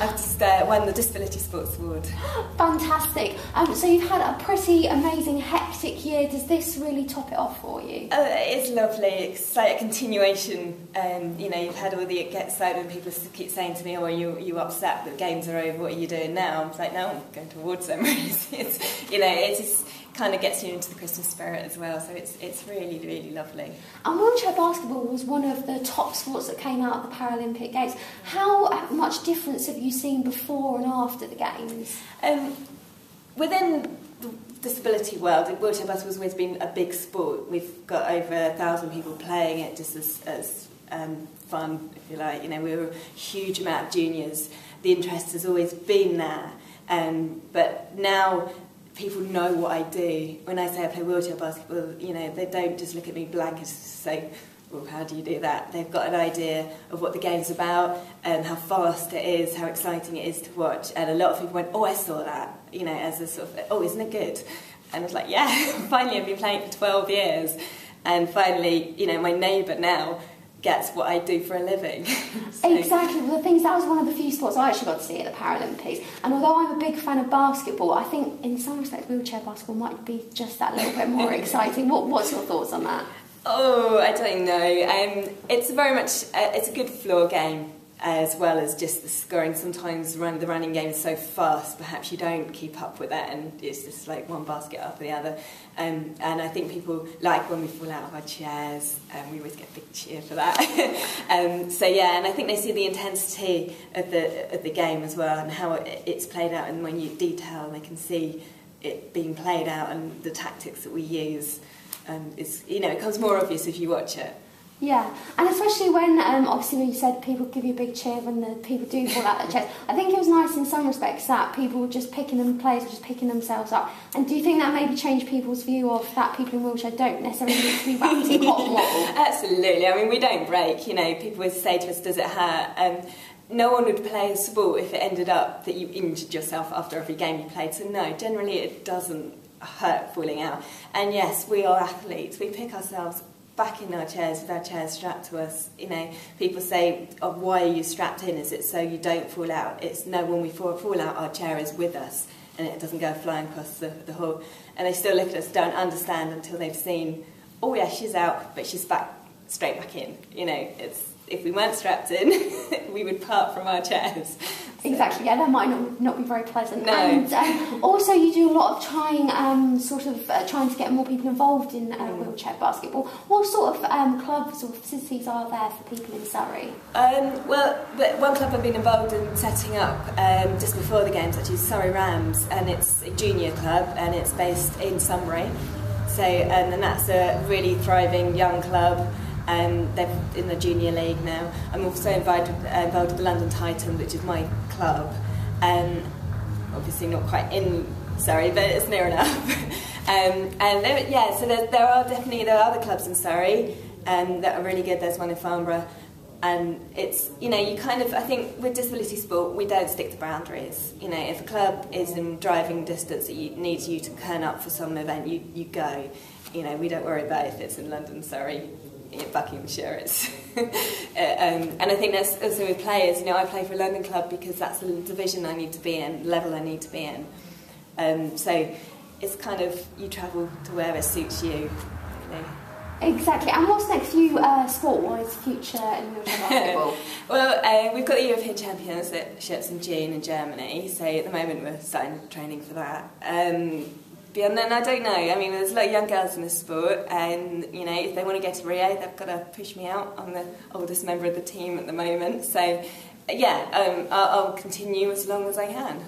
I've just won the Disability Sports Award. Fantastic. So you've had a pretty amazing, hectic year. Does this really top it off for you? It's lovely. It's like a continuation. You know, you've had all the get excited and people keep saying to me, "Oh, are you upset that games are over? What are you doing now?" I'm like, "No, I'm going to award ceremonies." It's, you know, it just kind of gets you into the Christmas spirit as well. So it's really, really lovely. And wheelchair basketball was one of the top sports that came out of the Paralympic Games. How much difference have you seen before and after the Games? Within the disability world, wheelchair basketball has always been a big sport. We've got over 1,000 people playing it just as fun, if you like. You know, we were a huge amount of juniors. The interest has always been there. But now people know what I do. When I say I play wheelchair basketball, you know, they don't just look at me blank and say, "Well, how do you do that?" They've got an idea of what the game's about and how fast it is, how exciting it is to watch. And a lot of people went, "Oh, I saw that," you know, as a sort of, "Oh, isn't it good?" And I was like, "Yeah, finally I've been playing for 12 years. And finally, you know, my neighbour now gets what I do for a living." So. Exactly. Well, the thing is, that was one of the few sports I actually got to see at the Paralympics. And although I'm a big fan of basketball, I think in some respects wheelchair basketball might be just that little bit more exciting. What's your thoughts on that? Oh, I don't know. It's very much it's a good floor game as well as just the scoring. Sometimes the running game is so fast, perhaps you don't keep up with that, and it's just like one basket after the other. And I think people like when we fall out of our chairs, and we always get a big cheer for that. So yeah, and I think they see the intensity of the game as well, and how it's played out in minute detail, and they can see it being played out and the tactics that we use. It's, you know, it becomes more obvious if you watch it. Yeah, and especially when, obviously when you said people give you a big cheer when the people do fall out their chairs, I think it was nice in some respects that people were just players were just picking themselves up. And do you think that maybe changed people's view of that people in wheelchair don't necessarily need to be wrapped in cotton wool? Absolutely, I mean, we don't break, you know, people would say to us, "Does it hurt?" No one would play a sport if it ended up that you injured yourself after every game you played, so no, generally it doesn't hurt falling out. And yes, we are athletes, we pick ourselves back in our chairs with our chairs strapped to us. You know, people say, "Oh, why are you strapped in? Is it so you don't fall out?" It's no, when we fall out, our chair is with us and it doesn't go flying across the hall. And they still look at us, don't understand until they've seen, "Oh yeah, she's out, but she's straight back in." You know, if we weren't strapped in, we would part from our chairs. So. Exactly, yeah, that might not be very pleasant. No. And also you do a lot of trying to get more people involved in wheelchair basketball. What sort of clubs or facilities are there for people in Surrey? Well, one club I've been involved in setting up just before the games, actually, is Surrey Rams, and it's a junior club, and it's based in Sunbury. So, and that's a really thriving young club. They're in the junior league now. I'm also involved with the London Titans, which is my club. Obviously not quite in Surrey, but it's near enough. So there are other clubs in Surrey that are really good. There's one in Farnborough. And it's, you know, you kind of, I think with disability sport, we don't stick to boundaries. You know, if a club is in driving distance that needs you to turn up for some event, you go. You know, we don't worry about if it's in London, Surrey, Buckinghamshire. It's and I think that's also with players. You know, I play for a London club because that's the division I need to be in, level I need to be in. So it's kind of, you travel to wherever suits you. You know. Exactly. And what's next for you, sport-wise, future in wheelchair basketball? Well, we've got the European Championships in June in Germany. So at the moment we're starting training for that. Beyond then, I don't know. I mean, there's a lot of young girls in this sport, and you know, if they want to get to Rio, they've got to push me out. I'm the oldest member of the team at the moment, so yeah, I'll continue as long as I can.